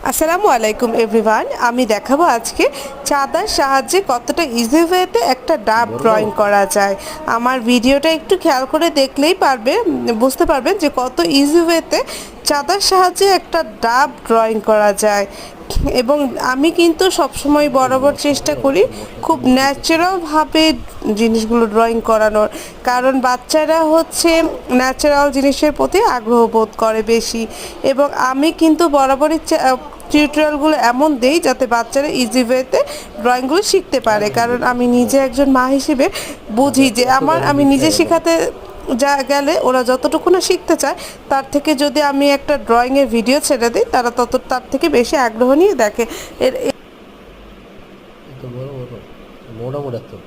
আসসালামু আলাইকুম এভরিওয়ান। আমি দেখাবো আজকে চাঁদার সাহায্যে কতটা ইজি ওয়েতে একটা ডাব ড্রয়িং করা যায়। আমার ভিডিওটা একটু খেয়াল করে দেখলেই বুঝতে পারবেন যে কত ইজি ওয়েতে চাঁদার সাহায্যে একটা ডাব ড্রয়িং করা যায়। এবং আমি কিন্তু সবসময় বরাবর চেষ্টা করি খুব ন্যাচারালভাবে জিনিসগুলো ড্রয়িং করানোর, কারণ বাচ্চারা হচ্ছে ন্যাচারাল জিনিসের প্রতি আগ্রহ বোধ করে বেশি। এবং আমি কিন্তু বরাবরই টিউটোরিয়ালগুলো এমন দেই যাতে বাচ্চারা ইজি ওয়েতে ড্রয়িংগুলো শিখতে পারে, কারণ আমি নিজে একজন মা হিসেবে বুঝি যে আমি নিজে শেখাতে গেলে ওরা যতটুকু না শিখতে চায় তার থেকে যদি আমি একটা ড্রয়িংয়ের ভিডিও ছেড়ে দিই তারা তার থেকে বেশি আগ্রহ নিয়ে দেখে। এর তো বড় বড় মোটা মোটা তো